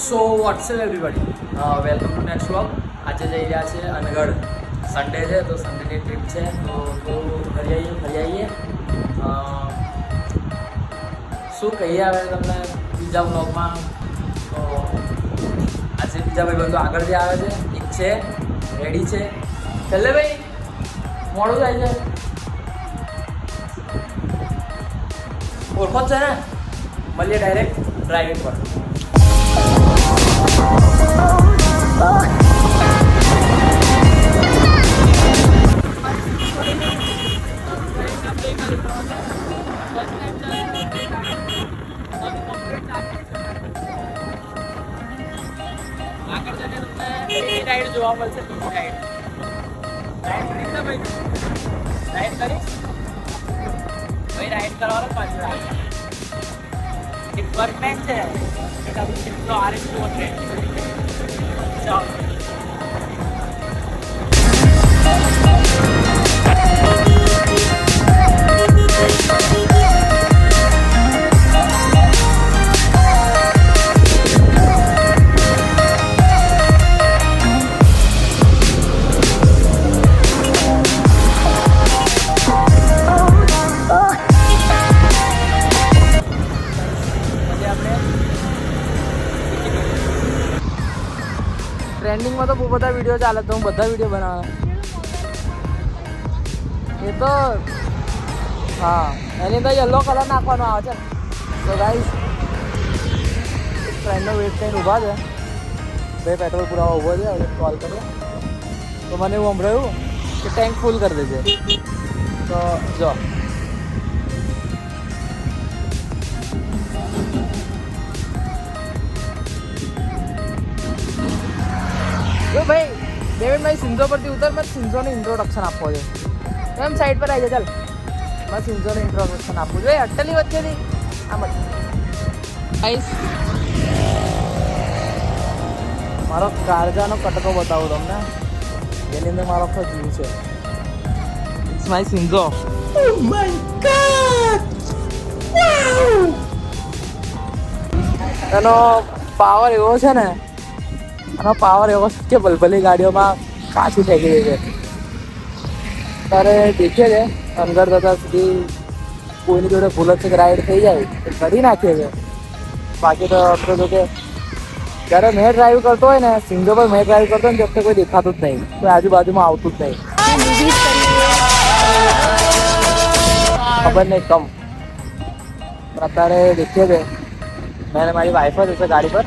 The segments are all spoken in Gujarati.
So WhatsApp everybody welcome to next vlog. આજે જઈ રહ્યા છે અનગઢ. સન્ડે છે તો સન્ડેની ટ્રીપ છે તો ફરી આવીએ. શું કહીએ હવે તમને બીજા વ્લોગમાં. તો આજે બીજા ભાઈ બધું આગળ જે આવે છે એક છે રેડી છે. છેલ્લે ભાઈ મોડું થાય છે, ઓળખો જ છે ને. મળીએ ડાયરેક્ટ ડ્રાઇવિંગ પર. રાઈડ જોવા મળશે. રાઈડ કરી ભાઈ રાઈડ કરવાનો પાછળ ડિપાર્ટમેન્ટ છે તો આરએસ છે. ચાલો ટ્રેન્ડિંગમાં તો બહુ બધા વિડીયો ચાલે તો હું બધા વિડીયો બનાવું. એ તો હા, એની અંદર યલો કલર નાખવાનો આવે છે. તો ગાઈસ એક ફ્રેન્ડનો વેટ કરીને ઊભા છે. બે પેટ્રોલ પુરાવા ઊભો છે. હવે કોલ કર્યો તો મને એવું સંભળાયું કે ટેન્ક ફૂલ કરી દેજે. તો જો ભાઈ ડેવિડ ભાઈ સિંધો પરથી ઉતર. મારે સિંધોને ઇન્ટ્રોડક્શન આપવો છે. એમ સાઈડ પર આવી જાય. ચાલ મારે સિંધોને ઇન્ટ્રોડક્શન આપવું જોઈએ. અટ્ટલી વચ્ચેથી આમ જ આઈસ. મારો કારજાનો કટકો બતાવું તમને. એની અંદર મારો આખો જીવ છે. ઇટ્સ માય સિંધો. ઓ માય ગોડ, એનો પાવર એવો છે ને, આનો પાવર એવો છે કે ભલભલી ગાડીઓમાં પાછી ફેંકી દે છે. ત્યારે દેખીએ છે અંદર જતા સુધી કોઈની જોડે ભૂલ છે કે રાઈડ થઈ જાય તો કરી નાખીએ છે. બાકી તો આપણે જો કે જ્યારે મેં ડ્રાઈવ કરતો હોય ને, સિંગો પર મેં ડ્રાઈવ કરતો હોય ને ત્યારે કોઈ દેખાતું જ નહીં, કોઈ આજુબાજુમાં આવતું જ નહીં. ખબર નહીં કમ. પણ અત્યારે દેખીએ છે મેં મારી વાઈફ જ હશે ગાડી પર.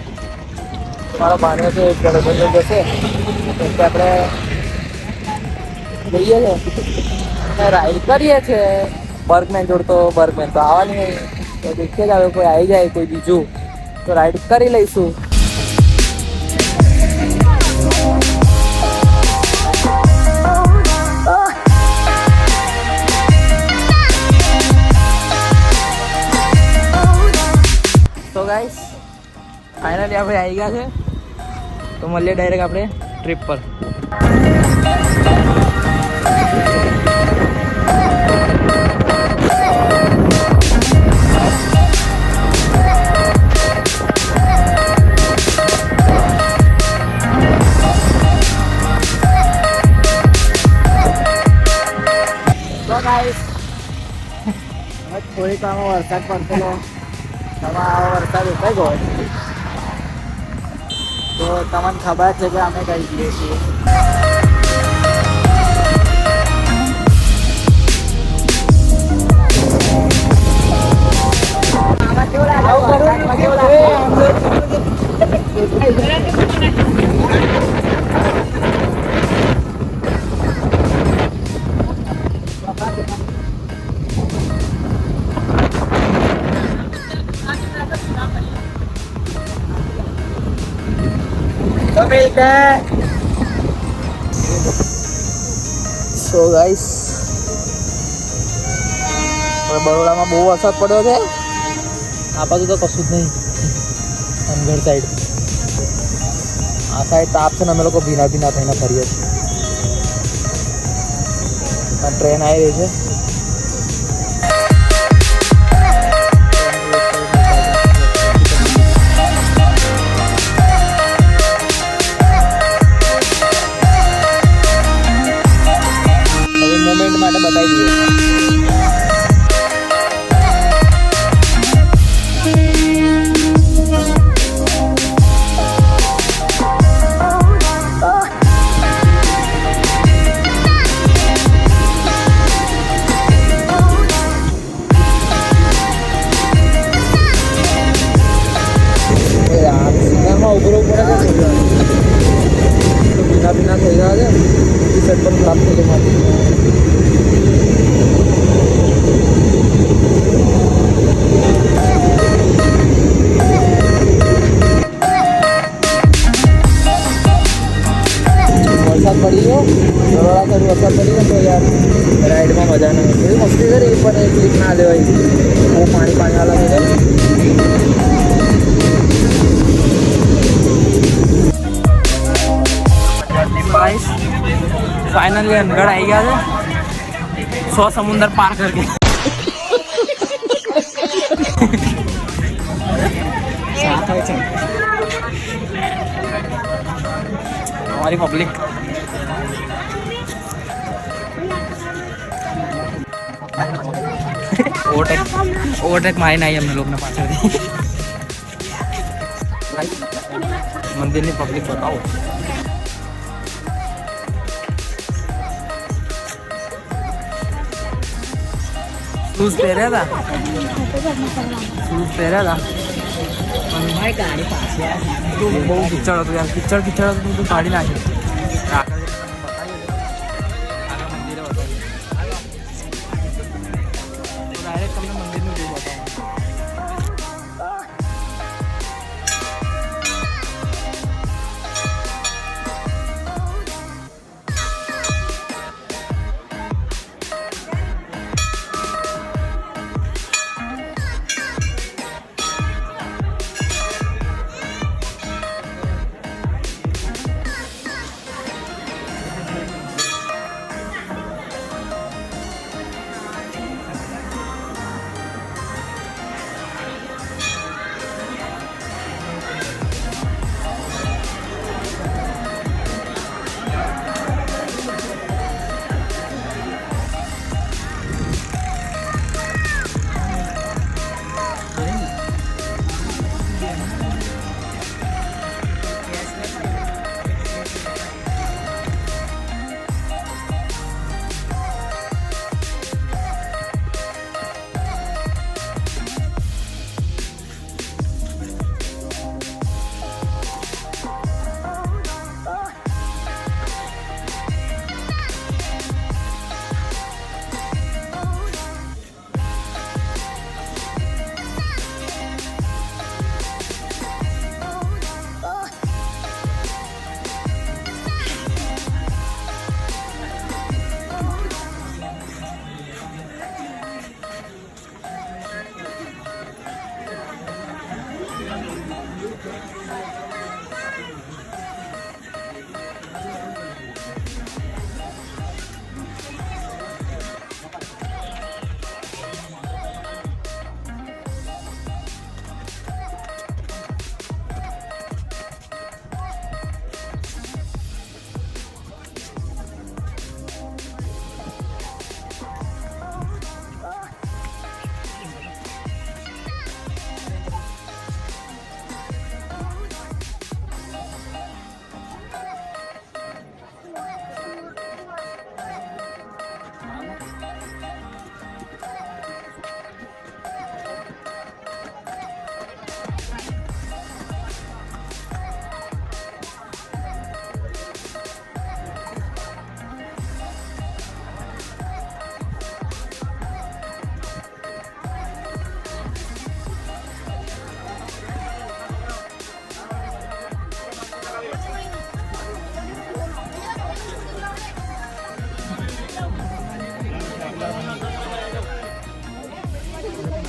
મારો ભાણ્યો છે એક ગણબંધો જશે એટલે આપણે જઈએ છે રાઈડ કરીએ છીએ. બર્ગમેન જોડતો બર્ગમેન તો આવવાની નહીં તો દેખીએ જ હવે કોઈ આવી જાય કોઈ બીજું તો રાઈડ કરી લઈશું. તો ગાઈસ ફાઇનલી આપણે આવી ગયા છે તો મળીએ ડાયરેક્ટ આપણે ટ્રીપ પર. તો ગાઈસ થોડીક આમાં વરસાદ પડતો આવો વરસાદ ઉઠાઈ ગયો તો તમને ખબર છે કે અમે કઈ જઈએ છીએ. સો ગાઈસ બરોડામાં બહુ વરસાદ પડ્યો છે. આ બાજુ તો કશું જ નહીં. અનગઢ સાઈડ આ સાઈડ તાપ છે ને અમે લોકો ભીના ભીના થઈને ફરીએ છીએ. ટ્રેન આવી રહી છે. બરોડા સારું વરસાદ પડી ને તો યાર રાઈડમાં મજા નહીં એવી મસ્તી કરી પણ એક ક્લિપ ના લેવાય બહુ પાણી વાળા થઈ જાય फाइनली अनगढ़ आई गया था 100 समुंदर पार करके हमारी पब्लिक ओवरटेक मारी नहीं हमने लोग ने पाछड़ दी मंदिर ની પબ્લિક बताओ शूज પહેર્યા હતા ભાઈ ગાડી પાસે બહુ કિચડ હતું યાર કિચડ હતું તું કાઢી નાખી ડાયરેક્ટ તમને મંદિરનું વ્યૂ બતાવું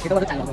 Itu baru canggih.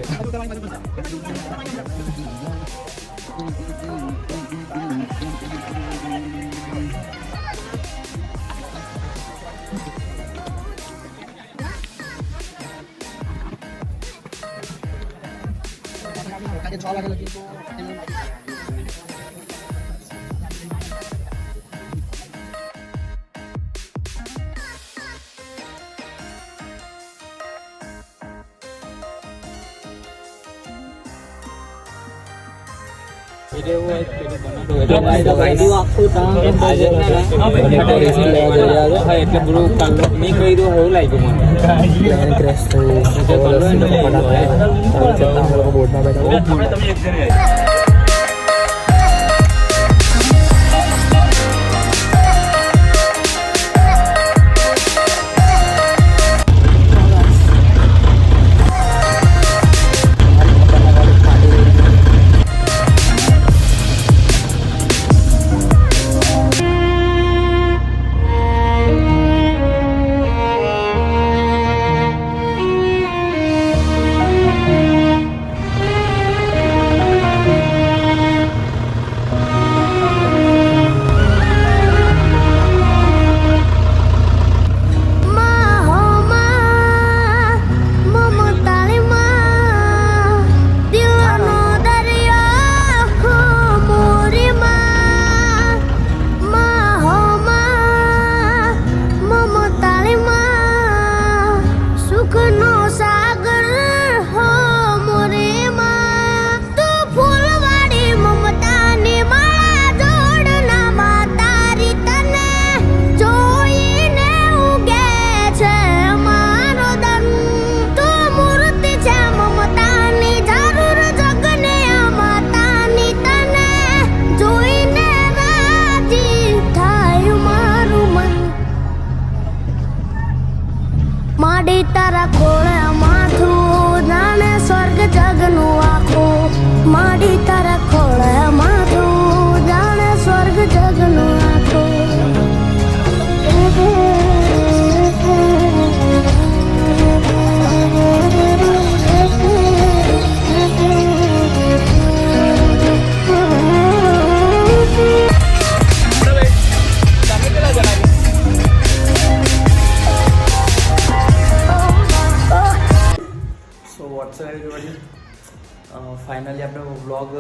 Vlog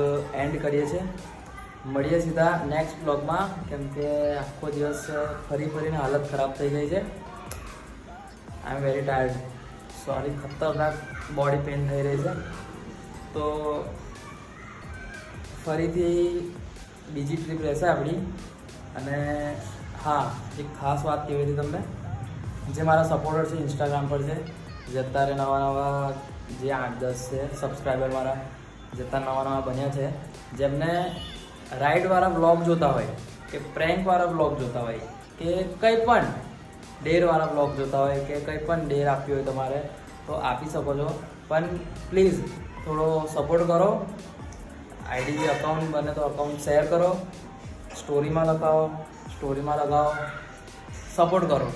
and કરીએ છીએ. મળીએ સીધા નેક્સ્ટ વ્લોગમાં, કેમ કે આખો દિવસ ફરીને હાલત ખરાબ થઈ ગઈ છે. આઈ એમ વેરી ટાયર્ડ, સોરી, ખતરનાક બોડી પેઇન થઈ રહી છે. તો ફરીથી બીજી ટ્રીપ રહેશે આપણી. અને હા, એક ખાસ વાત કહેવી હતી તમને, જે મારા સપોર્ટર છે ઇન્સ્ટાગ્રામ પર છે, જે અત્યારે નવા જે 8-10 છે સબસ્ક્રાઈબર મારા, જે અત્યારે નવા બન્યા છે, જેમને રાઇડવાળા બ્લોગ જોતા હોય કે પ્રેન્કવાળા બ્લોગ જોતા હોય કે કંઈ પણ ડેરવાળા બ્લોગ જોતા હોય કે કંઈ પણ ડેર આપવી હોય તમારે તો આપી શકો છો. પણ પ્લીઝ થોડો સપોર્ટ કરો. આઈડી અકાઉન્ટ બને તો અકાઉન્ટ શેર કરો, સ્ટોરીમાં લગાવો, સપોર્ટ કરો.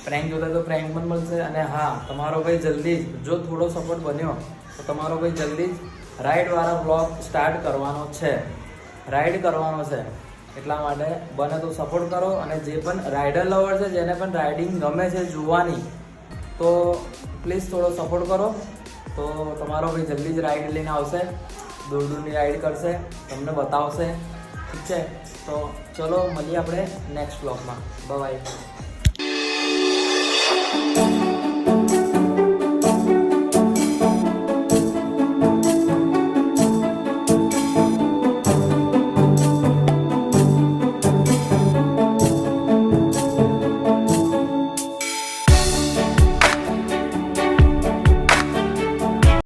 પ્રેન્ક જોતા તો પ્રેન્ક પણ મળશે. અને હા, તમારો ભાઈ જલ્દી જ, જો થોડો સપોર્ટ બન્યો તો તમારો ભાઈ જલ્દી જ રાઇડવાળા બ્લોગ સ્ટાર્ટ કરવાનો છે. એટલા માટે બને તો સપોર્ટ કરો. અને જે પણ રાઇડર લવર છે, જેને પણ રાઇડિંગ ગમે છે જોવાની, તો પ્લીઝ થોડો સપોર્ટ કરો. તો તમારો ભાઈ જલ્દી જ રાઇડ લઈને આવશે, દૂરની રાઇડ કરશે, તમને બતાવશે. ઠીક છે? તો ચલો મળીએ આપણે નેક્સ્ટ બ્લોગમાં. બાય.